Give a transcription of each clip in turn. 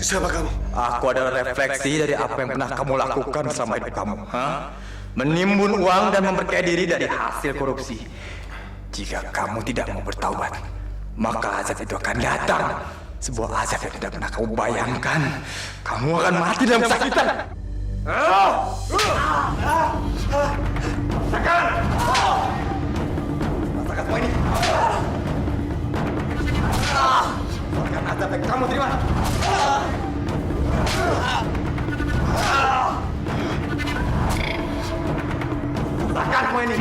Siapa kamu? Aku adalah refleksi dari apa yang pernah kamu lakukan selama hidup kamu. Menimbun uang dan memperkaya diri dari hasil korupsi. Jika kamu tidak mau bertaubat, maka azab itu akan datang. Sebuah azab yang tidak pernah kamu bayangkan. Kamu akan mati dalam kesakitan. Rasakan! Rasakan semua ini. Rasakan azab yang kamu terima. Rasakan semua ini.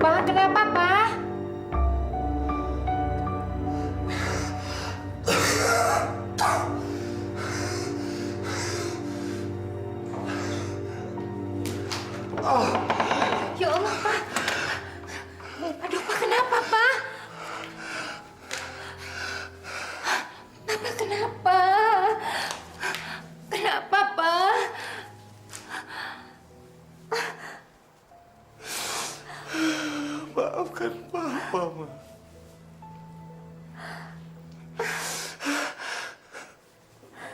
Pa, kenapa, Pa? Ya Allah, Pa. Aduh, Pa, kenapa, Pa? Papa, kenapa? Kenapa, Pa? Maafkan Papa, Ma.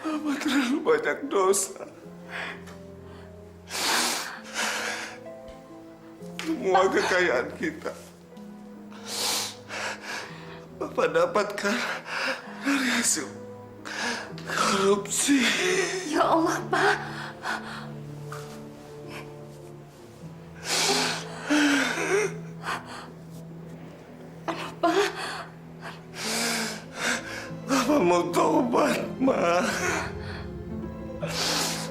Papa terlalu banyak dosa. Semua kekayaan kita Papa dapatkan dari hasil korupsi. Ya Allah, Pa. Papa mau tobat, Ma.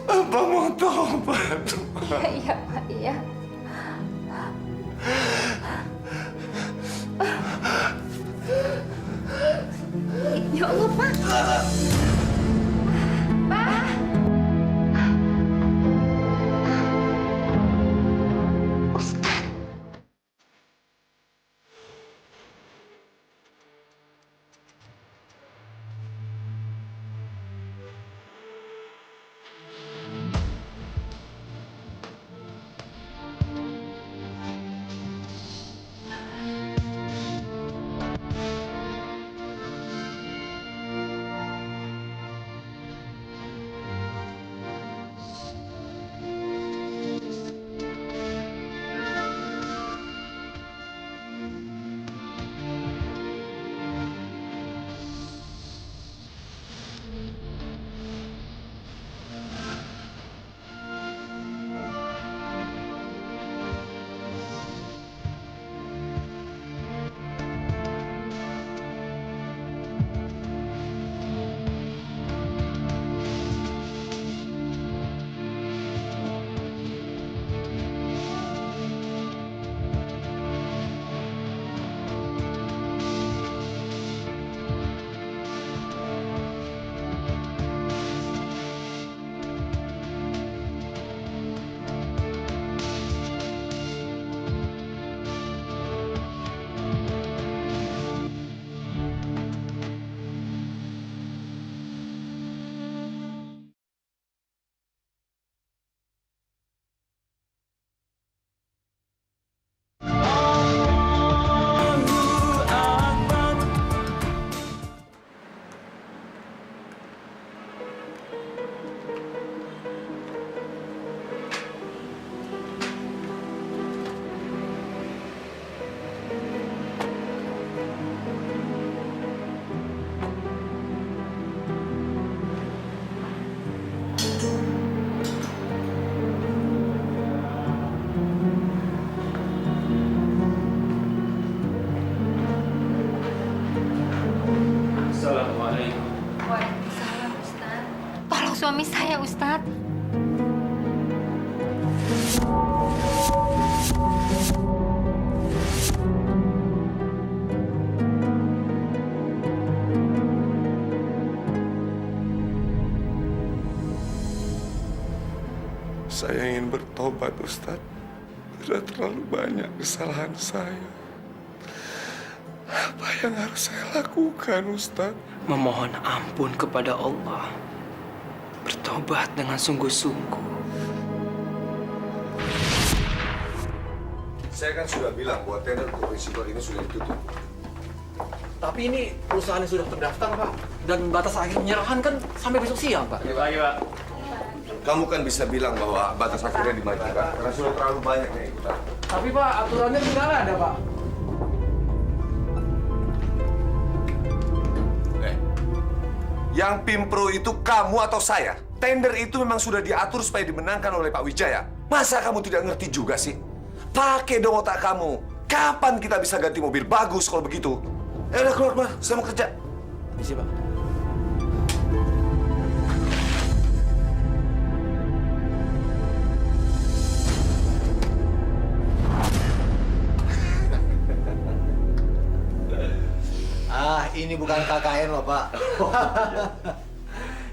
Papa mau tobat, Ma. Iya, Pak, iya. Ya Allah, Pak. Pak. suami saya, Ustadz. Saya ingin bertobat, Ustadz. Sudah terlalu banyak kesalahan saya. Apa yang harus saya lakukan, Ustadz? Memohon ampun kepada Allah. Bertobat dengan sungguh-sungguh. Saya kan sudah bilang bahwa tender untuk risiko ini sudah ditutup. Tapi ini perusahaan yang sudah terdaftar, Pak. Dan batas akhir penyerahan kan sampai besok siang, Pak. Kamu kan bisa bilang bahwa batas akhirnya dimajukan karena sudah terlalu banyak yang ikutan. Tapi, Pak, aturannya sudah ada, Pak. Yang pimpro itu kamu atau saya? Tender itu memang sudah diatur supaya dimenangkan oleh Pak Wijaya. Masa kamu tidak ngerti juga sih? Pakai dong otak kamu. Kapan kita bisa ganti mobil bagus kalau begitu? Udah keluar, saya mau kerja. Misi, Pak. Ini bukan KKN loh, Pak.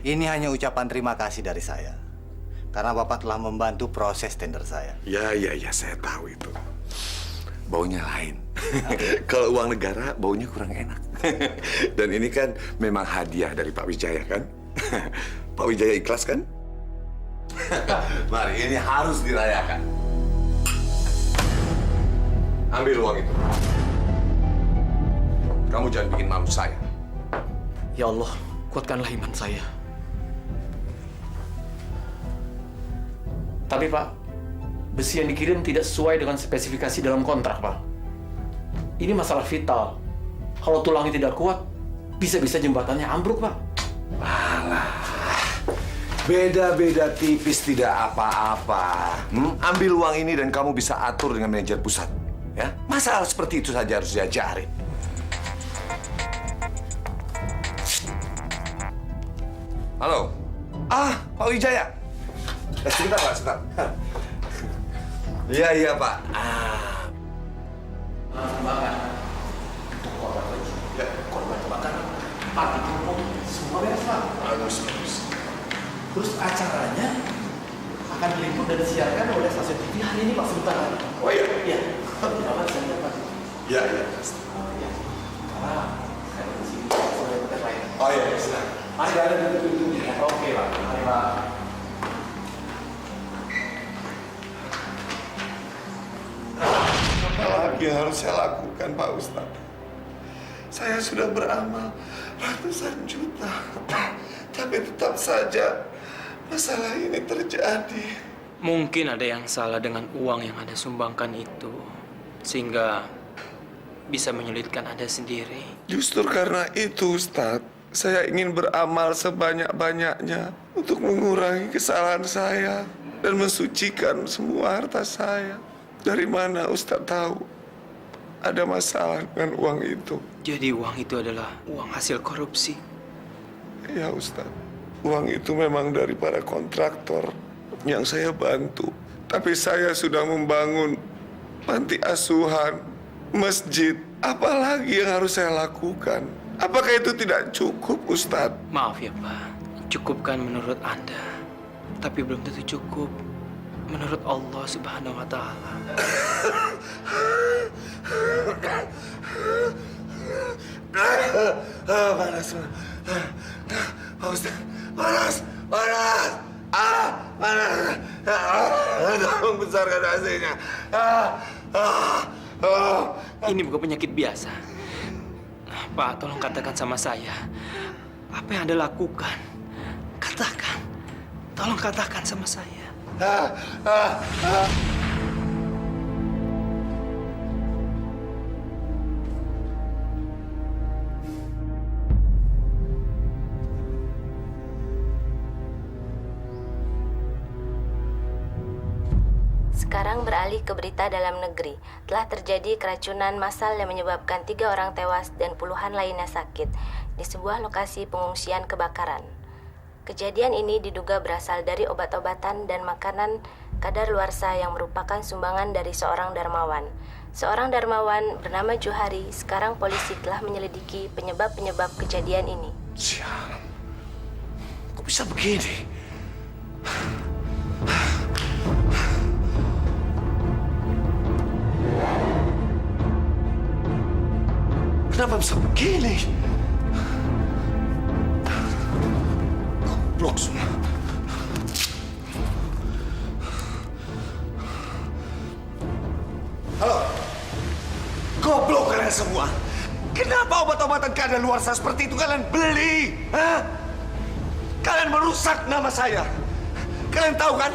Ini hanya ucapan terima kasih dari saya. Karena Bapak telah membantu proses tender saya. Ya, saya tahu itu. Baunya lain. Kalau uang negara, baunya kurang enak. Dan ini kan memang hadiah dari Pak Wijaya, kan? Pak Wijaya ikhlas, kan? Mari, ini harus dirayakan. Ambil uang itu. Kamu jangan bikin malu saya. Ya Allah, kuatkanlah iman saya. Tapi, Pak, besi yang dikirim tidak sesuai dengan spesifikasi dalam kontrak, Pak. Ini masalah vital. Kalau tulangnya tidak kuat, bisa-bisa jembatannya ambruk, Pak. Beda-beda tipis tidak apa-apa. Ambil uang ini dan kamu bisa atur dengan manajer pusat. Ya, masalah seperti itu saja harus diajarin. Halo. Pak Wijaya. Sebentar, Pak, sebentar. Iya, Pak. Korban kebakaran. Mati kumpul. Semua beres, Pak. Bagus. Terus acaranya akan diliput dan disiarkan oleh stasiun TV hari ini, Pak, sebentar lagi. Oh iya? Iya. Bapak bisa lihat, Pak. Iya. Iya. Karena saya di sini sebagai hotel lain. Oh iya, silakan. Masih ada di tujuh. Oke, Pak. Mari, Pak. Apa lagi yang harus saya lakukan, Pak Ustadz? Saya sudah beramal ratusan juta. Tapi tetap saja masalah ini terjadi. Mungkin ada yang salah dengan uang yang Anda sumbangkan itu. Sehingga bisa menyulitkan Anda sendiri. Justru karena itu, Ustadz, saya ingin beramal sebanyak-banyaknya untuk mengurangi kesalahan saya dan mensucikan semua harta saya. Dari mana Ustadz tahu ada masalah dengan uang itu? Jadi uang itu adalah uang hasil korupsi. Ya, Ustadz. Uang itu memang dari para kontraktor yang saya bantu. Tapi saya sudah membangun panti asuhan, masjid. Apalagi yang harus saya lakukan? Apakah itu tidak cukup, Ustadz? Maaf ya, Pak. Cukupkan menurut Anda. Tapi belum tentu cukup menurut Allah Subhanahu wa Ta'ala. Panas. Pak Ustadz, panas. Panas. Tolong besarkan AC-nya. Ini bukan penyakit biasa. Pak, tolong katakan sama saya. Apa yang Anda lakukan? Katakan. Tolong katakan sama saya. Sekarang beralih ke berita dalam negeri. Telah terjadi keracunan massal yang menyebabkan 3 orang tewas dan puluhan lainnya sakit di sebuah lokasi pengungsian kebakaran. Kejadian ini diduga berasal dari obat-obatan dan makanan kadaluarsa yang merupakan sumbangan dari seorang dermawan. Seorang dermawan bernama Johari. Sekarang polisi telah menyelidiki penyebab-penyebab kejadian ini. Sial. Kok bisa begini? Kenapa bisa begini? Goblok semua. Halo? Goblok kalian semua. Kenapa obat-obatan kadaluarsa seperti itu kalian beli? Hah? Kalian merusak nama saya. Kalian tahu kan?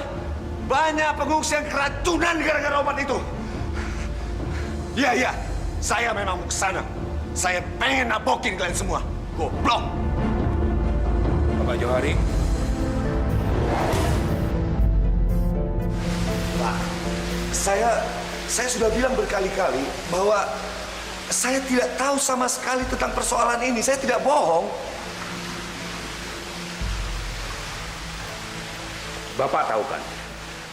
Banyak pengungsi yang keracunan gara-gara obat itu. Iya. Saya memang mau ke sana. Saya pengen nabokin kalian semua. Goblok. Bapak Johari. Pak, saya sudah bilang berkali-kali bahwa saya tidak tahu sama sekali tentang persoalan ini. Saya tidak bohong. Bapak tahu kan,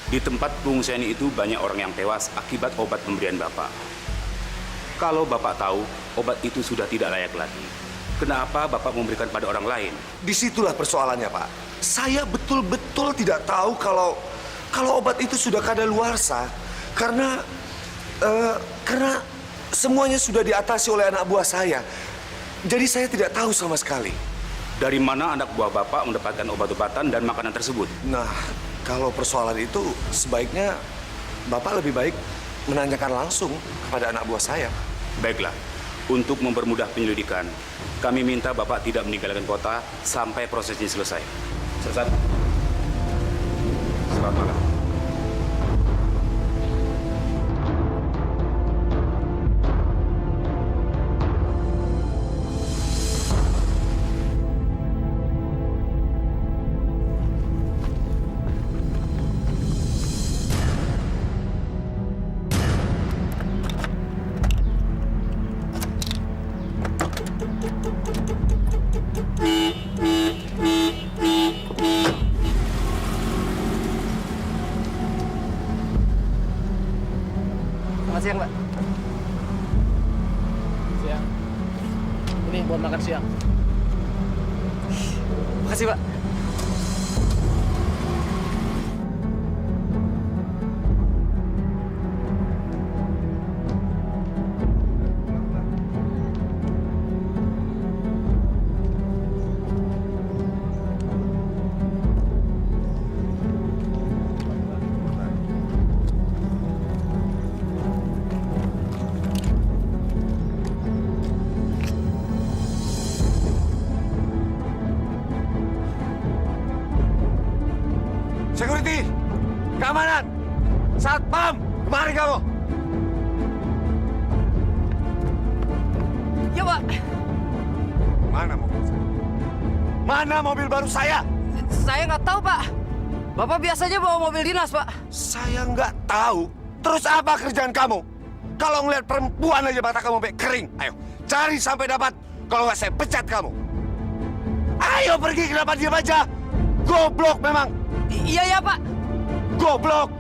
di tempat pengungsian itu banyak orang yang tewas akibat obat pemberian Bapak. Kalau Bapak tahu obat itu sudah tidak layak lagi, kenapa Bapak memberikan pada orang lain? Disitulah persoalannya, Pak. Saya betul-betul tidak tahu kalau obat itu sudah kadaluarsa karena semuanya sudah diatasi oleh anak buah saya. Jadi saya tidak tahu sama sekali. Dari mana anak buah Bapak mendapatkan obat-obatan dan makanan tersebut? Nah, kalau persoalan itu sebaiknya Bapak lebih baik menanyakan langsung kepada anak buah saya. Baiklah, untuk mempermudah penyelidikan, kami minta Bapak tidak meninggalkan kota sampai proses ini selesai. Selesai. Selamat malam. Selamat siang, Pak. Siang. Ini buat makan siang. Makasih, Pak. Security, keamanan, satpam, kemari kamu. Ya, Pak. Mana mobil saya? Mana mobil baru saya? Saya nggak tahu, Pak. Bapak biasanya bawa mobil dinas, Pak. Saya nggak tahu. Terus apa kerjaan kamu? Kalau ngeliat perempuan aja mata kamu sampai kering. Ayo, cari sampai dapat. Kalau nggak saya pecat kamu. Ayo pergi, kenapa diam aja? Goblok memang. Iya, ya, Pak. Goblok.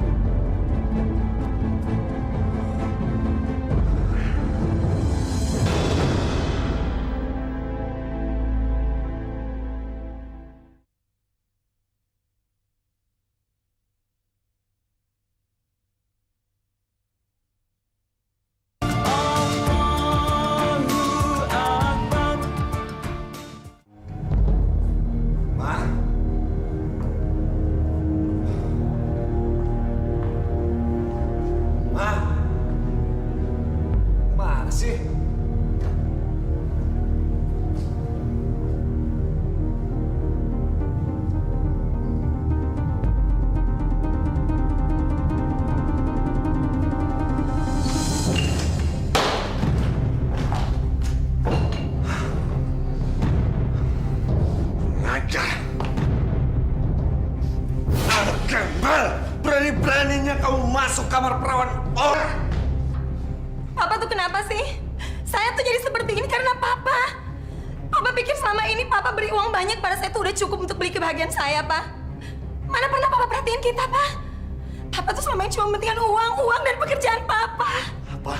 Mana sih? Ngajar. Anak gembel, berani-beraninya kamu masuk kamar perawan orang. Papa tuh kenapa sih? selama ini Papa beri uang banyak pada saya itu udah cukup untuk beli kebahagiaan saya, Pak. Mana pernah Papa perhatiin kita, Pak? Papa tuh selama ini cuma mementingkan uang dan pekerjaan Papa. Apa?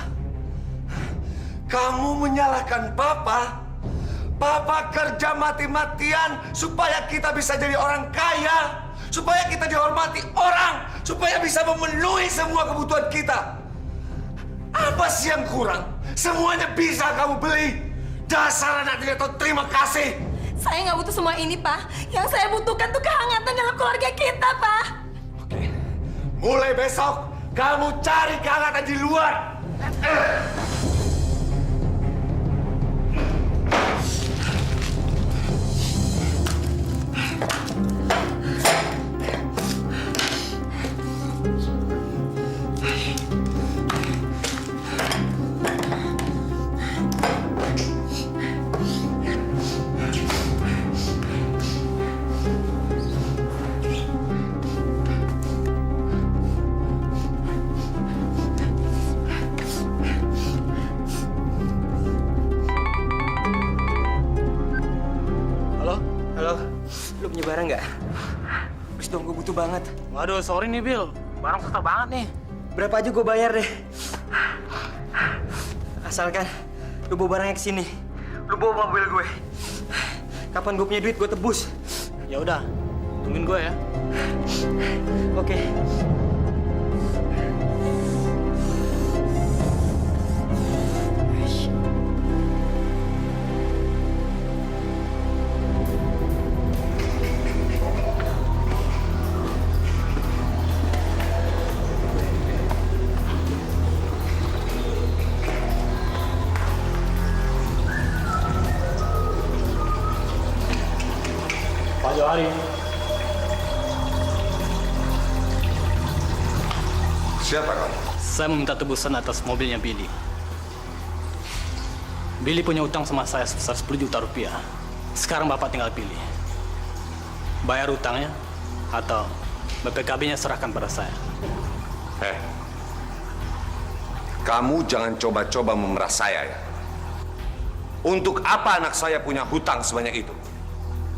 Kamu menyalahkan Papa? Papa kerja mati-matian supaya kita bisa jadi orang kaya, supaya kita dihormati orang, supaya bisa memenuhi semua kebutuhan kita. Apa sih yang kurang? Semuanya bisa kamu beli. Dasar anak tidak tahu terima kasih. Saya nggak butuh semua ini, Pak. Yang saya butuhkan tuh kehangatan dalam keluarga kita, Pak. Oke. Mulai besok, kamu cari kehangatan di luar. Halo, lu punya barang nggak? Please dong, gue butuh banget. Waduh, sorry nih, Bill. Barang susah banget nih. Berapa aja gue bayar deh. Asalkan lu bawa barangnya ke sini. Lu bawa mobil gue. Kapan gue punya duit, gue tebus. Ya udah, tungguin gue ya. Oke. Pak Johari. Siapa kamu? Saya meminta tebusan atas mobilnya Billy. Billy punya utang sama saya sebesar 10 juta rupiah. Sekarang Bapak tinggal pilih. Bayar utangnya atau BPKB-nya serahkan pada saya. Kamu jangan coba-coba memeras saya ya. Untuk apa anak saya punya hutang sebanyak itu?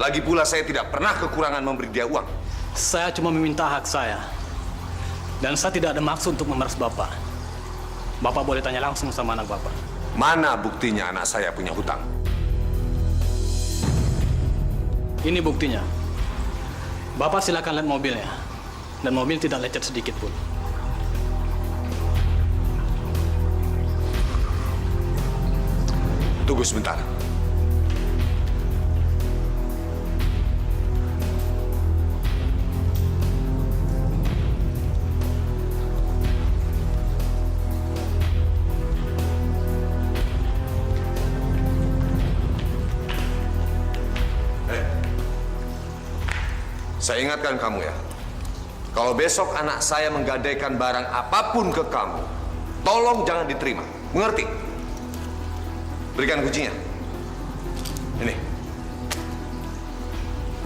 Lagi pula saya tidak pernah kekurangan memberi dia uang. Saya cuma meminta hak saya. Dan saya tidak ada maksud untuk memeras Bapak. Bapak boleh tanya langsung sama anak Bapak. Mana buktinya anak saya punya hutang? Ini buktinya. Bapak silakan lihat mobilnya. Dan mobil tidak lecet sedikit pun. Tunggu sebentar. Saya ingatkan kamu ya, kalau besok anak saya menggadaikan barang apapun ke kamu, tolong jangan diterima. Mengerti? Berikan kuncinya. Ini.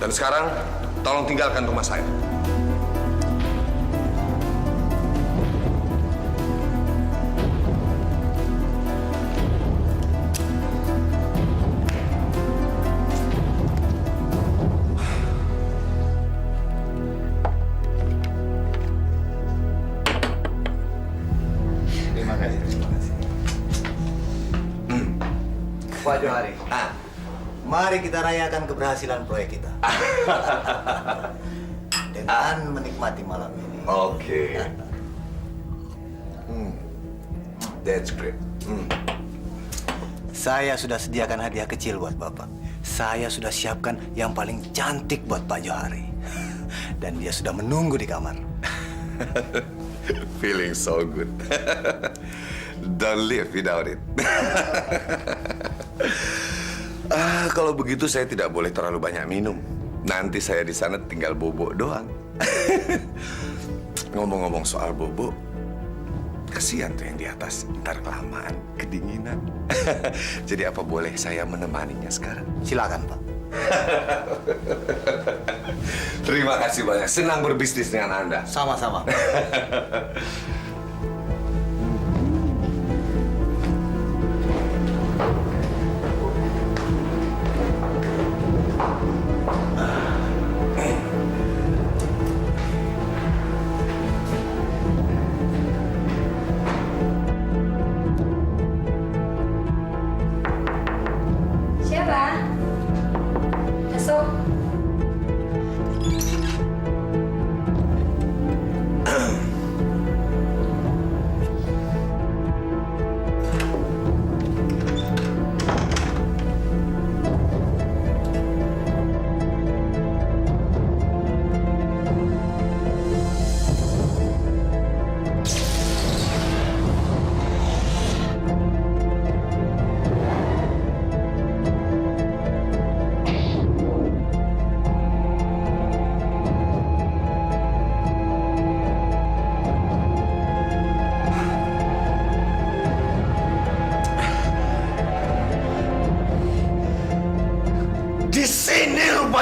Dan sekarang, tolong tinggalkan rumah saya. Pak Johari, mari kita rayakan keberhasilan proyek kita. Dengan menikmati malam ini. Oke. That's great. Saya sudah sediakan hadiah kecil buat Bapak. Saya sudah siapkan yang paling cantik buat Pak Johari. Dan dia sudah menunggu di kamar. Feeling so good. Don't live without it. Kalau begitu saya tidak boleh terlalu banyak minum. Nanti saya di sana tinggal bobo doang. Ngomong-ngomong soal bobo, kasihan tuh yang di atas. Ntar kelamaan, kedinginan. Jadi apa boleh saya menemaninya sekarang? Silakan, Pak. Terima kasih banyak. Senang berbisnis dengan Anda. Sama-sama.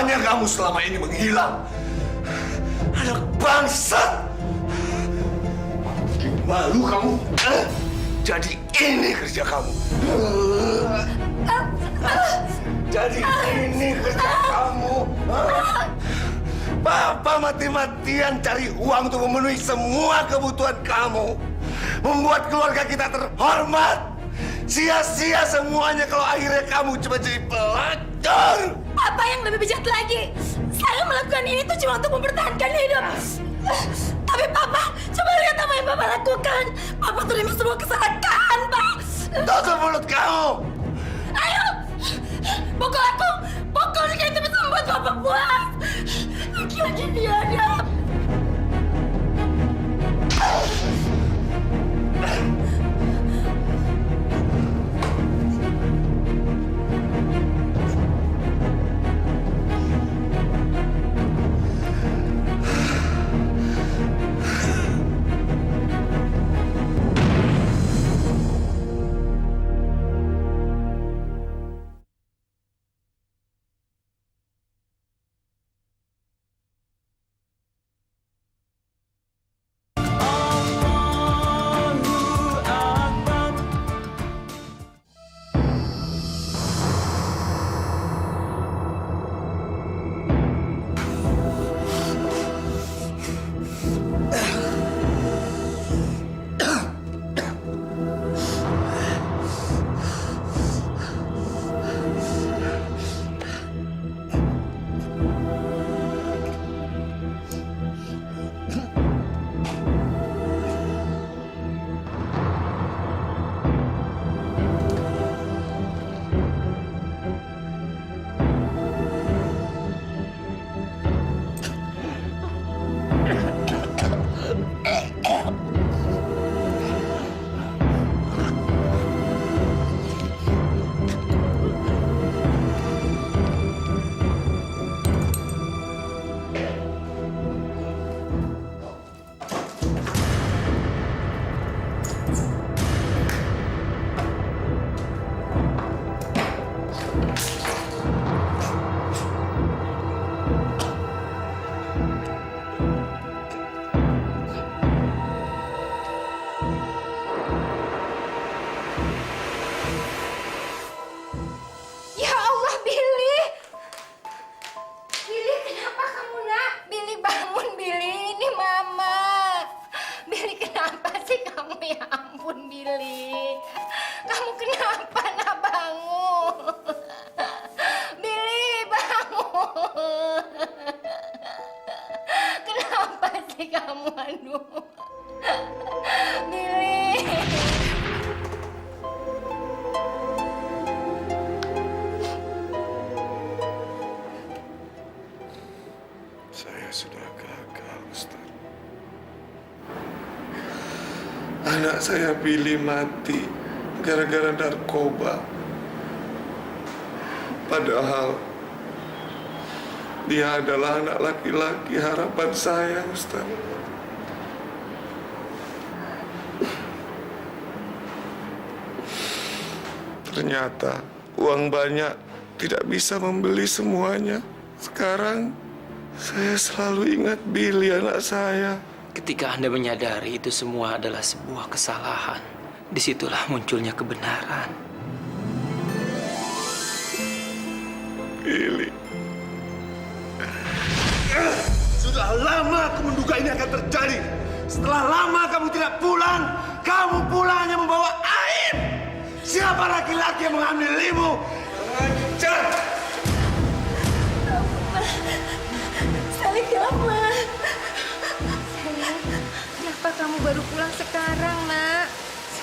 Rupanya kamu selama ini menghilang. Anak bangsat. Malu kamu. Jadi ini kerja kamu. Jadi ini kerja kamu. Papa mati-matian cari uang untuk memenuhi semua kebutuhan kamu. Membuat keluarga kita terhormat. Sia-sia semuanya kalau akhirnya kamu cuma jadi pelacur. Apa yang lebih bejat lagi? Saya melakukan ini tuh cuma untuk mempertahankan hidup. Tapi Papa, coba lihat apa yang Papa lakukan. Papa terima semua kesalahan, Pak. Tutup mulut kamu. Ayo, pukul aku. Pukul jika itu bisa membuat Papa puas. Laki-laki biadab. sudah gagal, Ustaz. Anak saya Billy mati gara-gara narkoba. Padahal dia adalah anak laki-laki harapan saya, Ustaz. Ternyata uang banyak tidak bisa membeli semuanya. Sekarang saya selalu ingat Billy, anak saya. Ketika Anda menyadari itu semua adalah sebuah kesalahan, disitulah munculnya kebenaran. Billy. Sudah lama aku menduga ini akan terjadi. Setelah lama kamu tidak pulang, kamu pulangnya membawa aib. Siapa laki-laki yang mengambilimu? Lancar! Sally, kenapa? Sally, kenapa kamu baru pulang sekarang, Nak?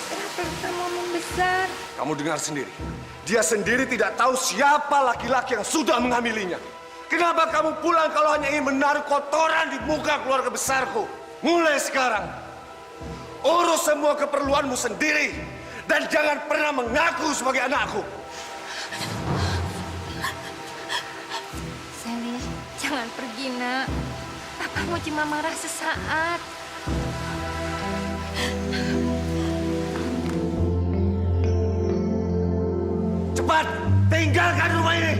Kenapa kamu membesar? Kamu dengar sendiri. Dia sendiri tidak tahu siapa laki-laki yang sudah mengambilinya. Kenapa kamu pulang kalau hanya ingin menaruh kotoran di muka keluarga besarku? Mulai sekarang, urus semua keperluanmu sendiri. Dan jangan pernah mengaku sebagai anakku. Sally, jangan pergi, Nak. Papa mau cuma marah sesaat. Cepat, tinggalkan rumah ini.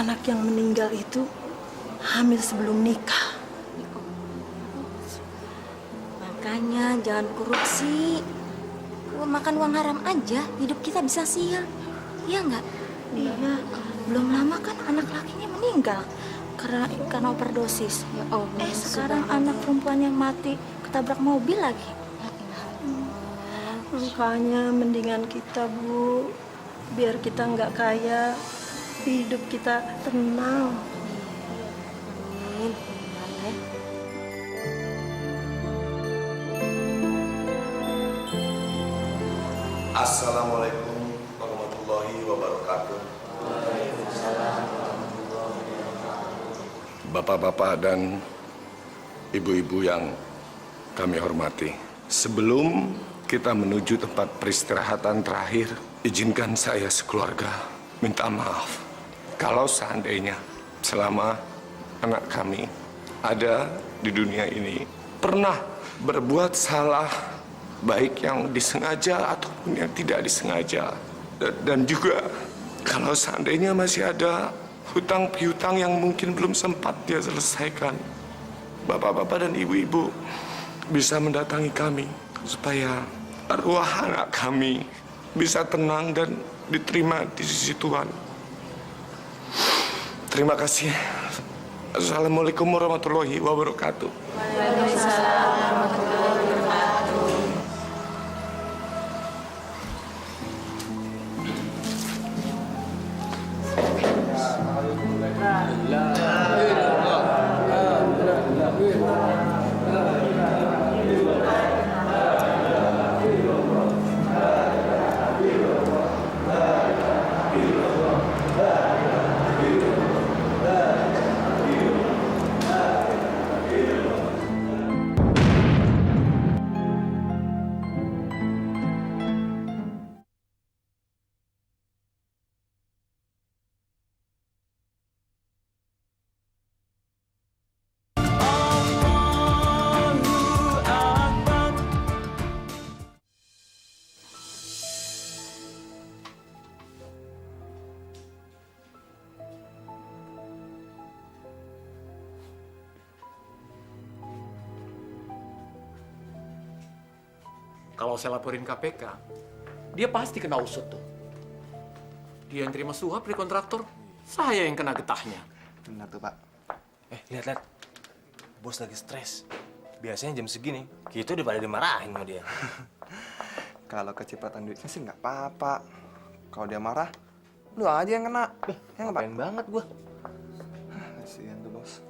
anak yang meninggal itu hamil sebelum nikah. Makanya jangan korupsi. Makan uang haram aja, hidup kita bisa sial. Iya nggak? Iya, belum lama kan anak lakinya meninggal karena overdosis. Ya Allah. Sekarang anak perempuan yang mati ketabrak mobil lagi. Makanya mendingan kita, Bu, biar kita nggak kaya, hidup kita tenang. Amin. Assalamualaikum warahmatullahi wabarakatuh. Bapak-bapak dan ibu-ibu yang kami hormati, sebelum kita menuju tempat peristirahatan terakhir, izinkan saya sekeluarga minta maaf kalau seandainya selama anak kami ada di dunia ini pernah berbuat salah, baik yang disengaja ataupun yang tidak disengaja. Dan juga kalau seandainya masih ada hutang piutang yang mungkin belum sempat dia selesaikan, bapak-bapak dan ibu-ibu bisa mendatangi kami supaya arwah anak kami bisa tenang dan diterima di sisi Tuhan. Terima kasih. Assalamualaikum warahmatullahi wabarakatuh. Waalaikumsalam warahmatullahi wabarakatuh. Kalau saya laporin KPK, dia pasti kena usut tuh. Dia yang terima suap dari kontraktor, saya yang kena getahnya. Benar tuh, Pak. Lihat. Bos lagi stres. Biasanya jam segini, kita udah pada dimarahin sama dia. Kalau kecepatan duitnya sih nggak apa-apa. Kalau dia marah, lu aja yang kena. Ya nggak, Pak? Pengen banget gua. Kasihan tuh, Bos.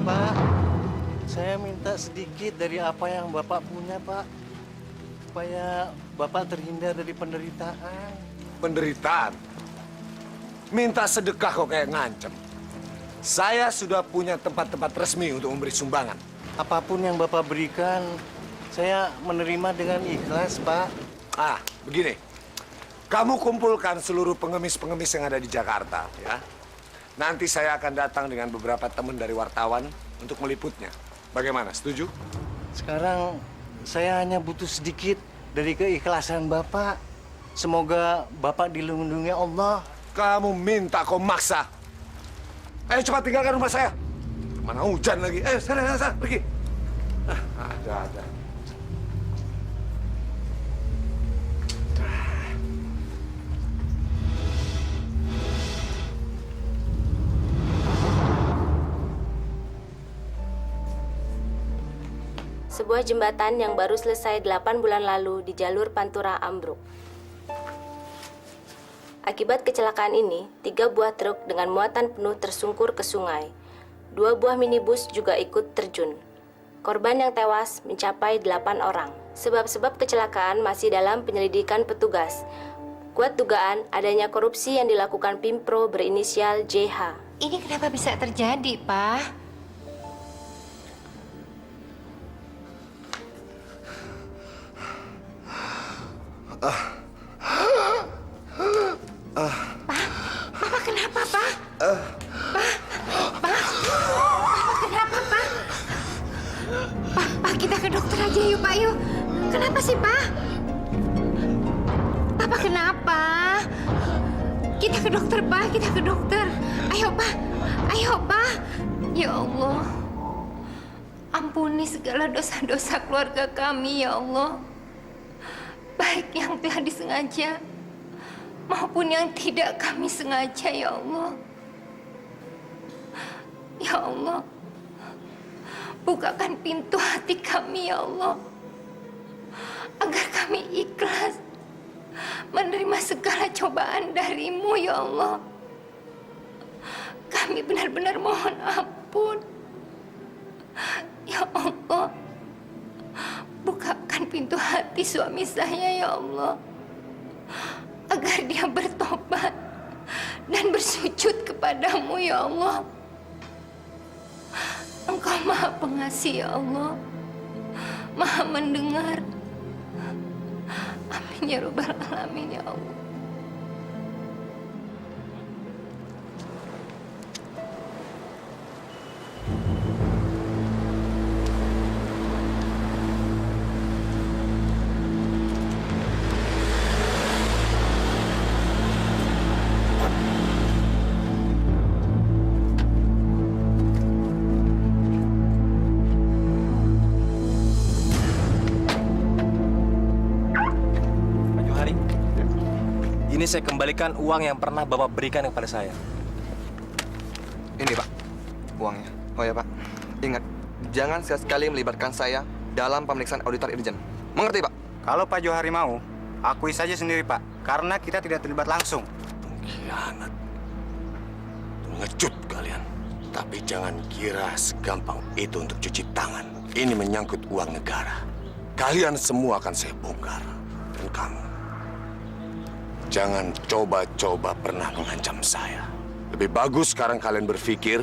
Pak, saya minta sedikit dari apa yang Bapak punya, Pak. Supaya Bapak terhindar dari penderitaan. Penderitaan? Minta sedekah kok kayak ngancem. Saya sudah punya tempat-tempat resmi untuk memberi sumbangan. Apapun yang Bapak berikan, saya menerima dengan ikhlas, Pak. Begini. Kamu kumpulkan seluruh pengemis-pengemis yang ada di Jakarta, ya. Nanti saya akan datang dengan beberapa teman dari wartawan untuk meliputnya. Bagaimana, setuju? Sekarang saya hanya butuh sedikit dari keikhlasan Bapak. Semoga Bapak dilindungi Allah. Kamu minta, kau maksa. Ayo cepat tinggalkan rumah saya. Mana hujan lagi. Sana, pergi. Ada. Sebuah jembatan yang baru selesai 8 bulan lalu di jalur Pantura ambruk. Akibat kecelakaan ini, 3 buah truk dengan muatan penuh tersungkur ke sungai. 2 buah minibus juga ikut terjun. Korban yang tewas mencapai 8 orang. Sebab-sebab kecelakaan masih dalam penyelidikan petugas. Kuat dugaan adanya korupsi yang dilakukan Pimpro berinisial JH. Ini kenapa bisa terjadi, Pak? Papa kenapa, Pak? Pak, kenapa, Pak? Pak, kita ke dokter aja yuk, Pak, yuk. Kenapa sih, Pak? Papa kenapa? Kita ke dokter, Pak, kita ke dokter. Ayo, Pak. Ayo, Pak. Ya Allah. Ampuni segala dosa-dosa keluarga kami, ya Allah. Baik yang telah disengaja maupun yang tidak kami sengaja, ya Allah. Ya Allah, bukakan pintu hati kami, ya Allah, agar kami ikhlas menerima segala cobaan dari-Mu, ya Allah. Kami benar-benar mohon ampun. Ya Allah, bukakan pintu hati suami saya, ya Allah, agar dia bertobat dan bersujud kepadamu, ya Allah. Engkau Maha Pengasih, ya Allah, Maha Mendengar. Amin ya Rabbal Alamin, ya Allah. Ini saya kembalikan uang yang pernah Bapak berikan kepada saya. Ini Pak, uangnya. Oh ya Pak, ingat, jangan sekali-sekali melibatkan saya dalam pemeriksaan auditor Irjen. Mengerti Pak? Kalau Pak Johari mau, akui saja sendiri Pak, karena kita tidak terlibat langsung. Pengkhianat. Pengecut kalian. Tapi jangan kira segampang itu untuk cuci tangan. Ini menyangkut uang negara. Kalian semua akan saya bongkar. Dan kamu, jangan coba-coba pernah mengancam saya. Lebih bagus sekarang kalian berpikir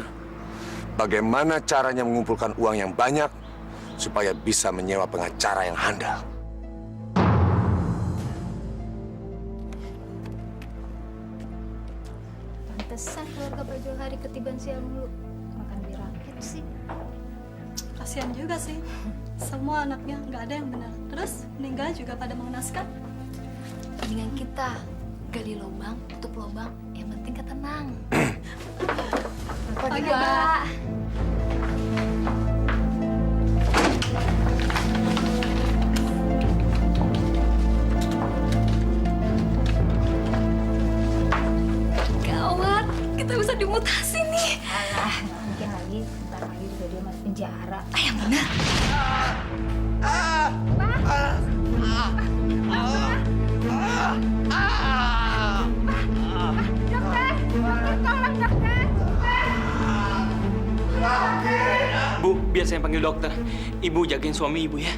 bagaimana caranya mengumpulkan uang yang banyak supaya bisa menyewa pengacara yang handal. Pantesan keluarga Pak Johari ketiban sial mulu. Makan dirakit sih. Kasihan juga sih. Semua anaknya nggak ada yang benar. Terus meninggal juga pada mengenaskan. Mendingan kita gali lubang, tutup lubang. Yang penting kita tenang. Pagi, Pak. Gawat, kita bisa dimutasi nih. Alah, mungkin lagi, bentar lagi juga dia masuk penjara. Yang benar. Bu, biar saya panggil dokter. Ibu jagain suami ibu ya.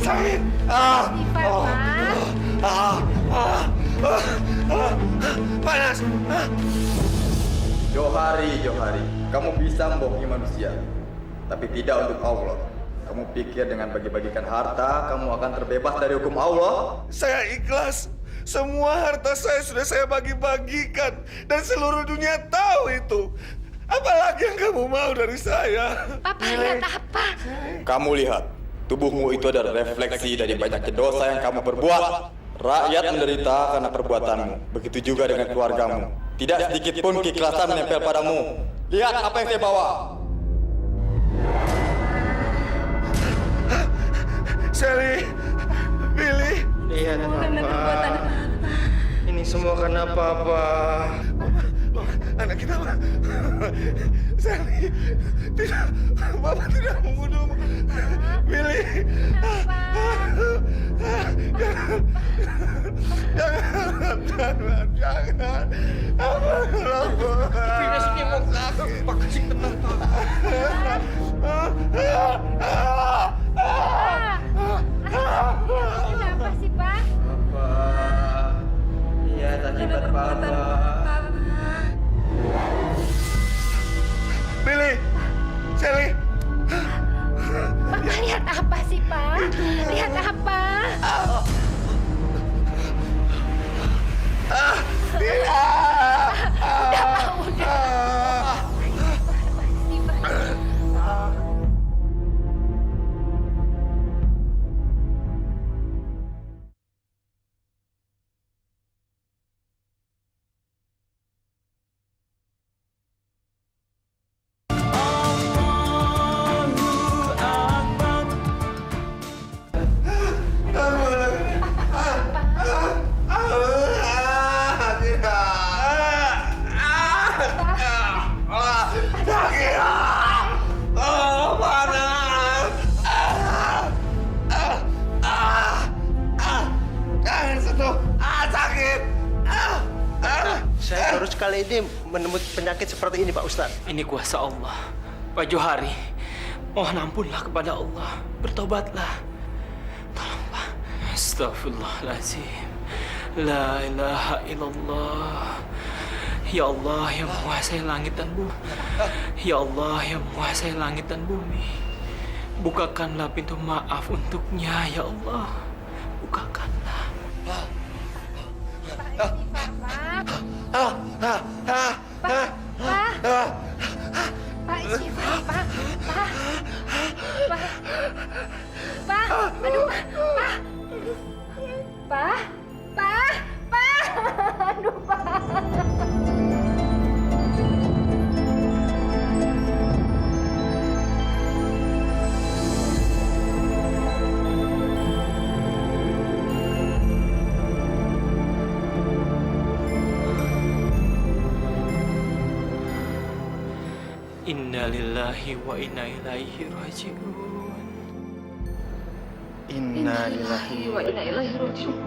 Sakit. Panas. Johari, kamu bisa membohongi manusia, tapi tidak untuk Allah. Kamu pikir dengan bagi-bagikan harta, kamu akan terbebas dari hukum Allah? Saya ikhlas. Semua harta saya sudah saya bagi-bagikan. Dan seluruh dunia tahu itu. Apalagi yang kamu mau dari saya? Papa lihat apa? Kamu lihat, tubuhmu itu adalah refleksi dari banyaknya dosa yang kamu perbuat. Rakyat menderita karena perbuatanmu. Begitu juga dengan keluargamu. Tidak sedikit pun keikhlasan menempel padamu. Lihat apa yang saya bawa. Sally, Billy. Lihat apa? Ini semua karena Papa. Anak kita, Pak. Sally, tidak, Bapak tidak membunuh. Billy. Jangan. Pilih sini mau sakit. Pak, kasih tenang, Pak. Kenapa sih, Pak? Bapak, iya akibat Bapak. Billy, Sally. Bapak lihat apa sih, Pak? Lihat apa? Tidak. Udah, Pak, udah. Saya baru sekali ini menemui penyakit seperti ini, Pak Ustadz. Ini kuasa Allah. Pak Johari, mohon ampunlah kepada Allah. Bertobatlah. Tolong, Pak. Astagfirullahaladzim. La ilaha illallah. Ya Allah yang menguasai langit dan bumi. Ya Allah yang menguasai langit dan bumi. Bukakanlah pintu maaf untuknya, ya Allah. Bukakanlah. Pak, Syifa, Pak. Aduh, Pak. Aduh, Pak. Inna lillahi wa inna ilaihi raji'un. Inna lillahi wa inna ilaihi raji'un.